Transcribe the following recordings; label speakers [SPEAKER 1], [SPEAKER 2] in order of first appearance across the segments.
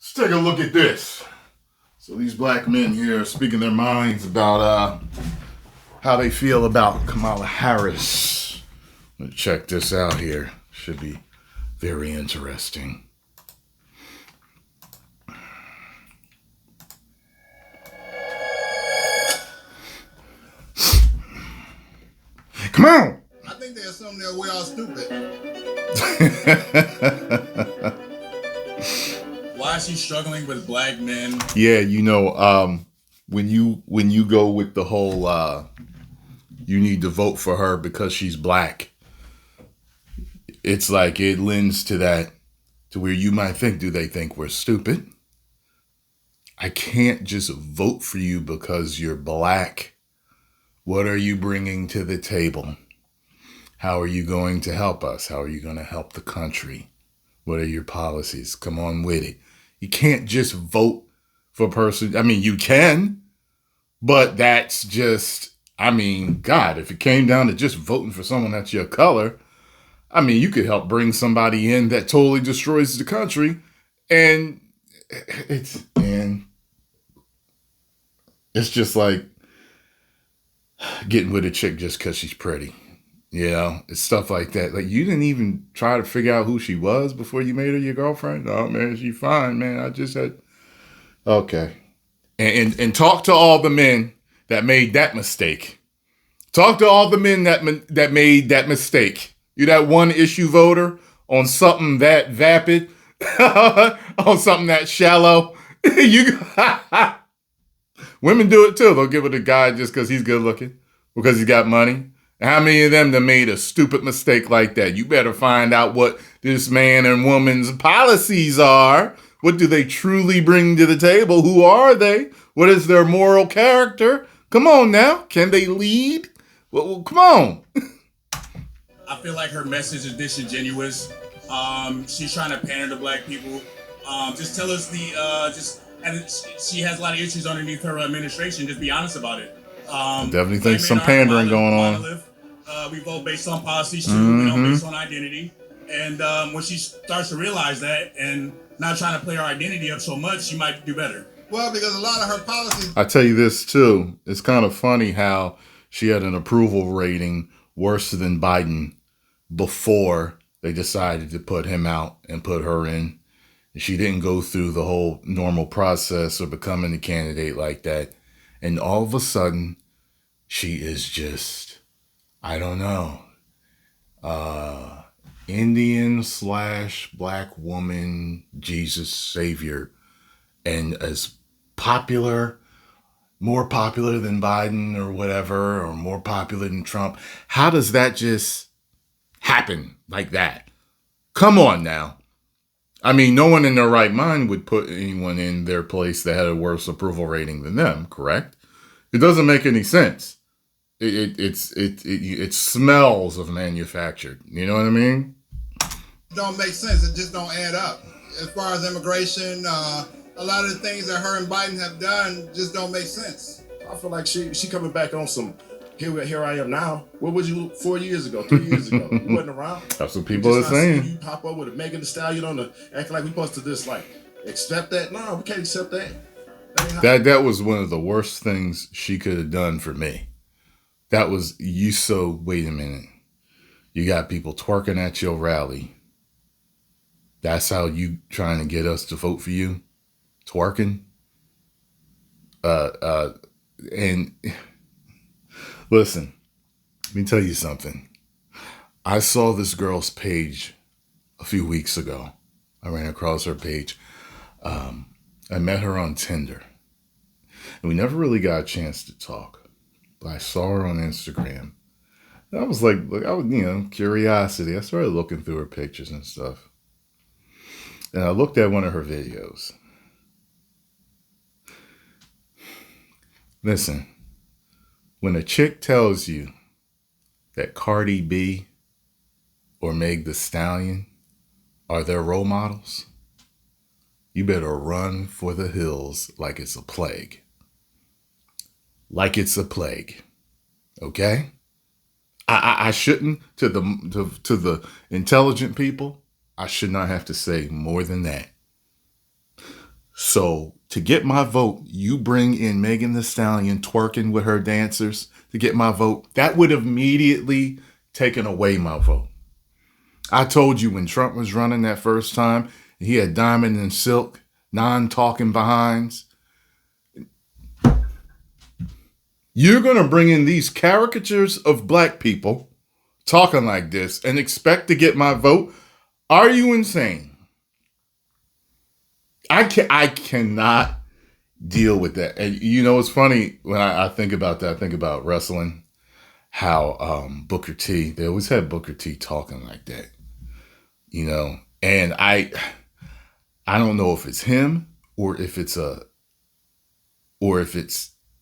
[SPEAKER 1] Let's take a look at this. So these black men here are speaking their minds about how they feel about Kamala Harris. Let's check this out here. Should be very interesting. Come on!
[SPEAKER 2] I think they assume that we're all stupid.
[SPEAKER 3] Why is she struggling with black men?
[SPEAKER 1] Yeah, when you go with the whole you need to vote for her because she's black, it's like it lends to that, to where you might think, do they think we're stupid? I can't just vote for you because you're black. What are you bringing to the table? How are you going to help us? How are you going to help the country? What are your policies? Come on with it. You can't just vote for a person. I mean, you can, but that's just, God, if it came down to just voting for someone that's your color, you could help bring somebody in that totally destroys the country. And it's just like getting with a chick just because she's pretty. It's stuff like that. Like, you didn't even try to figure out who she was before you made her your girlfriend? Oh, man, she's fine, man. I just had... Okay. And talk to all the men that made that mistake. Talk to all the men that made that mistake. You that one issue voter on something that vapid, on something that shallow. Women do it too. They'll give it a guy just because he's good looking, because he's got money. How many of them that made a stupid mistake like that? You better find out what this man and woman's policies are. What do they truly bring to the table? Who are they? What is their moral character? Come on now. Can they lead? Well, come on.
[SPEAKER 3] I feel like her message is disingenuous. She's trying to pander to black people. Just tell us she has a lot of issues underneath her administration. Just be honest about it.
[SPEAKER 1] I definitely think some pandering going on.
[SPEAKER 3] We vote based on policies too. We don't based on identity. And when she starts to realize that and not trying to play her identity up so much, she might do better.
[SPEAKER 2] Well, because a lot of her policies...
[SPEAKER 1] I tell you this too. It's kind of funny how she had an approval rating worse than Biden before they decided to put him out and put her in. She didn't go through the whole normal process of becoming a candidate like that. And all of a sudden, she is just, I don't know, Indian/black woman, Jesus Savior, and as popular, more popular than Biden or whatever, or more popular than Trump. How does that just happen like that? Come on now. No one in their right mind would put anyone in their place that had a worse approval rating than them, correct? It doesn't make any sense. It smells of manufactured. You know what I mean?
[SPEAKER 2] Don't make sense. It just don't add up. As far as immigration, a lot of the things that her and Biden have done just don't make sense.
[SPEAKER 4] I feel like she coming back on some, here I am now. Where was you 4 years ago, 3 years ago? You wasn't around.
[SPEAKER 1] That's what people are saying.
[SPEAKER 4] You pop up with a Megan Thee Stallion on acting like we supposed to just like accept that. No, we can't accept that.
[SPEAKER 1] That was one of the worst things she could have done for me. That was, wait a minute. You got people twerking at your rally. That's how you trying to get us to vote for you? Twerking? And listen, let me tell you something. I saw this girl's page a few weeks ago. I ran across her page. I met her on Tinder. And we never really got a chance to talk. But I saw her on Instagram. And I was curiosity. I started looking through her pictures and stuff. And I looked at one of her videos. Listen, when a chick tells you that Cardi B or Meg Thee Stallion are their role models, you better run for the hills like it's a plague. Like it's a plague. Okay? I shouldn't, to the intelligent people, I should not have to say more than that. So to get my vote, you bring in Megan Thee Stallion twerking with her dancers to get my vote. That would have immediately taken away my vote. I told you when Trump was running that first time, he had diamond and silk, non-talking behinds. You're going to bring in these caricatures of black people talking like this and expect to get my vote? Are you insane? I cannot deal with that. And you know, it's funny when I think about that, I think about wrestling, how Booker T, they always had Booker T talking like that, you know, and I don't know if it's him or if it's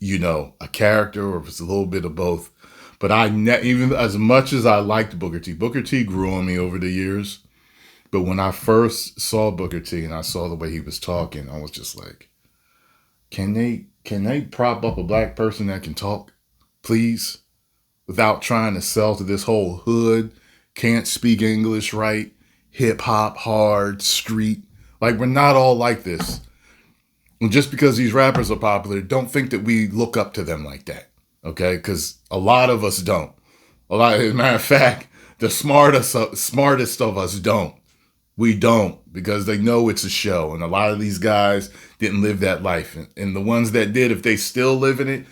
[SPEAKER 1] you know, a character, or if it's a little bit of both. But even as much as I liked Booker T grew on me over the years. But when I first saw Booker T and I saw the way he was talking, I was just like, can they prop up a black person that can talk, please? Without trying to sell to this whole hood, can't speak English right, hip hop, hard, street. Like, we're not all like this. And just because these rappers are popular, don't think that we look up to them like that. Okay? Because a lot of us don't. As a matter of fact, the smartest of us don't. We don't, because they know it's a show. And a lot of these guys didn't live that life. And the ones that did, if they still live in it,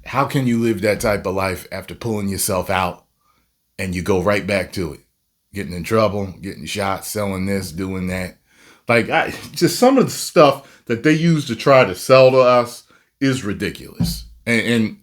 [SPEAKER 1] how can you live that type of life after pulling yourself out and you go right back to it? Getting in trouble, getting shot, selling this, doing that. Like, just some of the stuff that they use to try to sell to us is ridiculous. And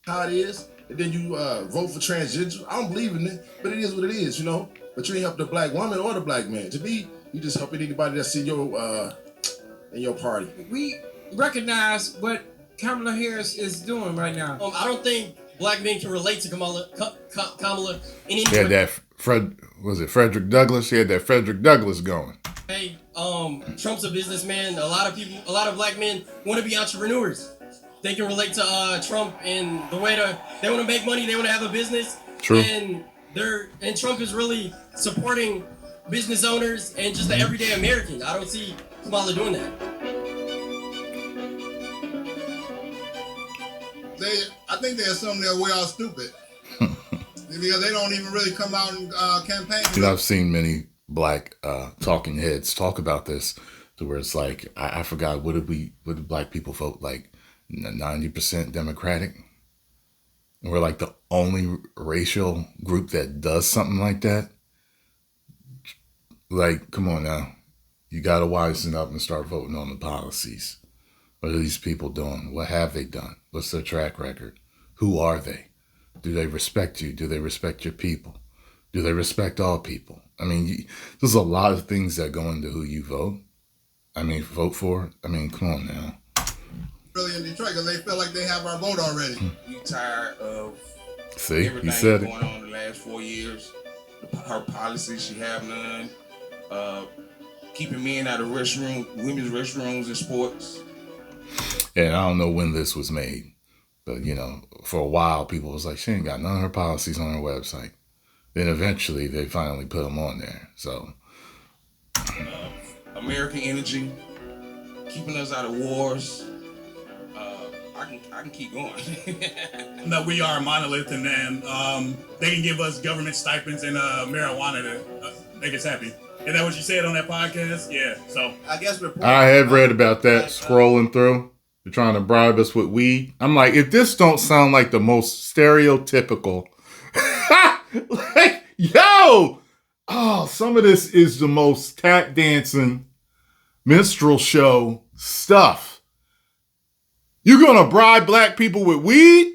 [SPEAKER 4] how it is, and then you vote for transgender. I don't believe in it, but it is what it is, you know. But you ain't help the black woman or the black man. To me, you just helping anybody that's in your party.
[SPEAKER 5] We recognize what Kamala Harris is doing right now.
[SPEAKER 6] I don't think black men can relate to Kamala in any
[SPEAKER 1] He had that Frederick Douglass? He had that Frederick Douglass going.
[SPEAKER 6] way. Trump's a businessman. A lot of black men want to be entrepreneurs. They can relate to Trump and the way they want to make money. They want to have a business.
[SPEAKER 1] True.
[SPEAKER 6] And Trump is really supporting business owners and just the everyday American. I don't see Kamala doing that.
[SPEAKER 2] I think they assume that we're all stupid because they don't even really come out and campaign.
[SPEAKER 1] I've seen many black talking heads talk about this, to where it's like, I forgot, what did black people vote, like 90% Democratic? And we're like the only racial group that does something like that. Like, come on now. You got to wisen up and start voting on the policies. What are these people doing? What have they done? What's their track record? Who are they? Do they respect you? Do they respect your people? Do they respect all people? I mean, there's a lot of things that go into who you vote. I mean, vote for. I mean, come on now.
[SPEAKER 2] Really in Detroit because they feel like they have our vote already.
[SPEAKER 7] We tired of
[SPEAKER 1] everything he said
[SPEAKER 7] going on the last 4 years. Her policies, she have none. Keeping men out of women's restrooms and sports.
[SPEAKER 1] And I don't know when this was made, but you know, for a while people was like, she ain't got none of her policies on her website. Then eventually they finally put them on there. So
[SPEAKER 7] American energy, keeping us out of wars. I can keep going.
[SPEAKER 3] No, we are a monolith, and they can give us government stipends and marijuana to make us happy. Is that what you said on that podcast? Yeah. So
[SPEAKER 5] I guess
[SPEAKER 1] I had read about that scrolling through. They're trying to bribe us with weed. I'm like, if this don't sound like the most stereotypical, like, yo, some of this is the most tap dancing minstrel show stuff. You gonna bribe black people with weed?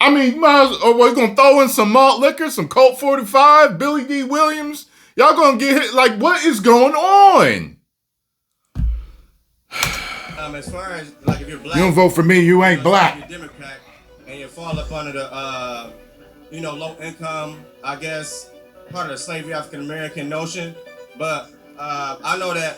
[SPEAKER 1] I mean, or we're gonna throw in some malt liquor, some Colt 45, Billy D. Williams. Y'all gonna get hit? Like, what is going on?
[SPEAKER 5] As far as, like, if you're black,
[SPEAKER 1] You don't vote for me, you ain't black.
[SPEAKER 5] You're Democrat, and you fall up under the, low income, I guess, part of the slavery African American notion. But I know that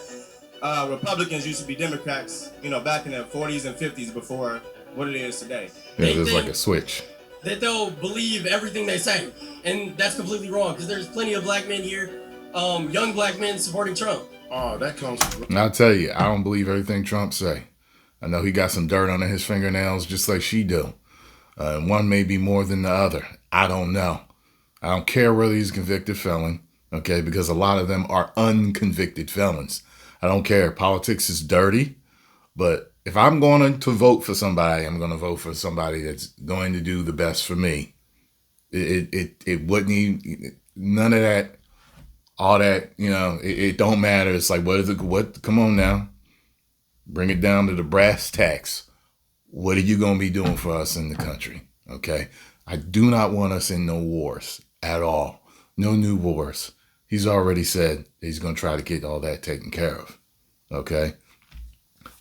[SPEAKER 5] Republicans used to be Democrats, back in the 40s and 50s before what it is today.
[SPEAKER 1] Yeah, there's like a switch.
[SPEAKER 6] that they'll believe everything they say, and that's completely wrong. Because there's plenty of black men here, young black men supporting Trump.
[SPEAKER 4] Oh, that comes from...
[SPEAKER 1] And I'll tell you, I don't believe everything Trump say. I know he got some dirt under his fingernails just like she do. And one may be more than the other. I don't know. I don't care whether he's a convicted felon, okay, because a lot of them are unconvicted felons. I don't care. Politics is dirty, but if I'm going to vote for somebody, I'm going to vote for somebody that's going to do the best for me. It wouldn't even, none of that, all that, you know, it don't matter. It's like, come on now. Bring it down to the brass tacks. What are you going to be doing for us in the country? Okay. I do not want us in no wars at all. No new wars. He's already said he's going to try to get all that taken care of. Okay.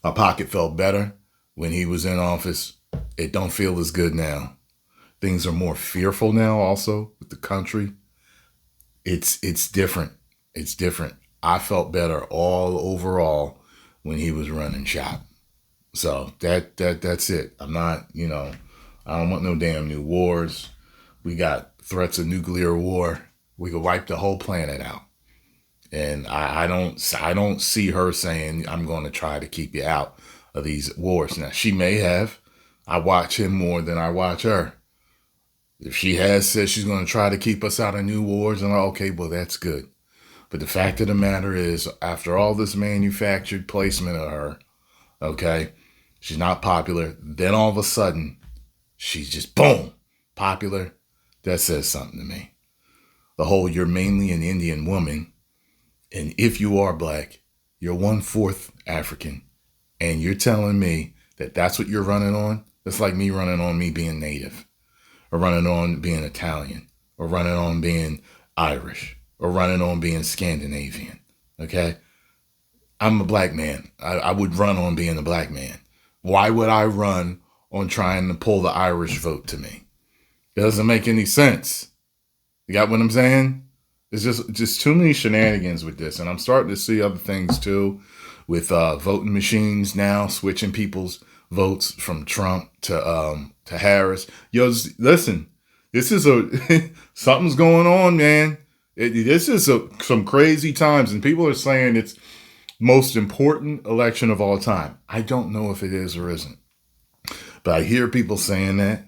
[SPEAKER 1] My pocket felt better when he was in office. It don't feel as good now. Things are more fearful now also with the country. It's different. It's different. I felt better all overall when he was running shop. So that's it. I'm not, you know, I don't want no damn new wars. We got threats of nuclear war. We could wipe the whole planet out. And I don't see her saying, I'm going to try to keep you out of these wars. Now, she may have. I watch him more than I watch her. If she has said she's going to try to keep us out of new wars, and okay, well, that's good. But the fact of the matter is, after all this manufactured placement of her, okay, she's not popular. Then all of a sudden, she's just, boom, popular. That says something to me. The whole, you're mainly an Indian woman. And if you are black, you're 1/4 African. And you're telling me that that's what you're running on? That's like me running on me being native. Or running on being Italian. Or running on being Irish. Or running on being Scandinavian. Okay? I'm a black man. I would run on being a black man. Why would I run on trying to pull the Irish vote to me? It doesn't make any sense. You got what I'm saying? There's just too many shenanigans with this. And I'm starting to see other things too, with voting machines now switching people's votes from Trump to Harris. Yo, listen, this is something's going on, man. This is some crazy times, and people are saying it's most important election of all time. I don't know if it is or isn't, but I hear people saying that,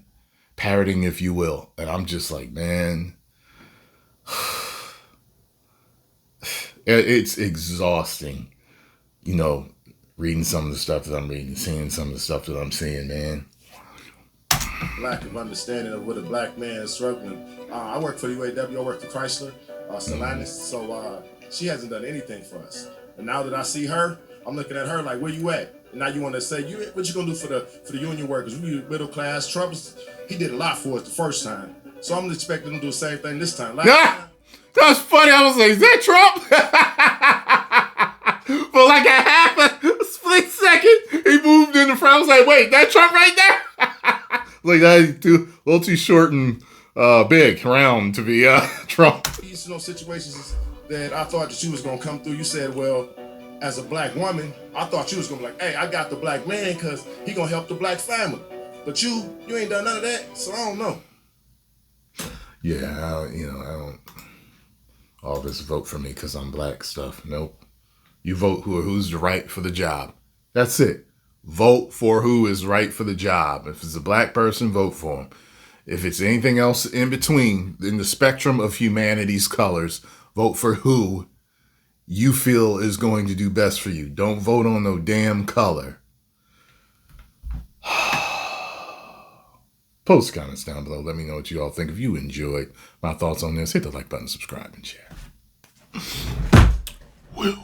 [SPEAKER 1] parroting, if you will, and I'm just like, man. It's exhausting, you know, reading some of the stuff that I'm reading, seeing some of the stuff that I'm seeing, man.
[SPEAKER 4] Lack of understanding of what a black man is struggling. I work for the UAW, I work for Chrysler, Stellantis, so she hasn't done anything for us. And now that I see her, I'm looking at her like, where you at? And now you want to say, what you gonna do for the union workers? We middle class. Trump, he did a lot for us the first time, so I'm expecting him to do the same thing this time.
[SPEAKER 1] That's funny. I was like, is that Trump? For like a split second, he moved in the front. I was like, wait, that Trump right there? Like, that a little too short and big, round to be Trump.
[SPEAKER 4] These situations that I thought that you was going to come through. You said, well, as a black woman, I thought you was going to be like, hey, I got the black man because he going to help the black family. But you ain't done none of that, so I don't know.
[SPEAKER 1] Yeah, I don't. All this vote for me because I'm black stuff. Nope. You vote who's right for the job. That's it. Vote for who is right for the job. If it's a black person, vote for him. If it's anything else in between, in the spectrum of humanity's colors, vote for who you feel is going to do best for you. Don't vote on no damn color. Post comments down below. Let me know what you all think. If you enjoyed my thoughts on this, hit the like button, subscribe, and share. Will.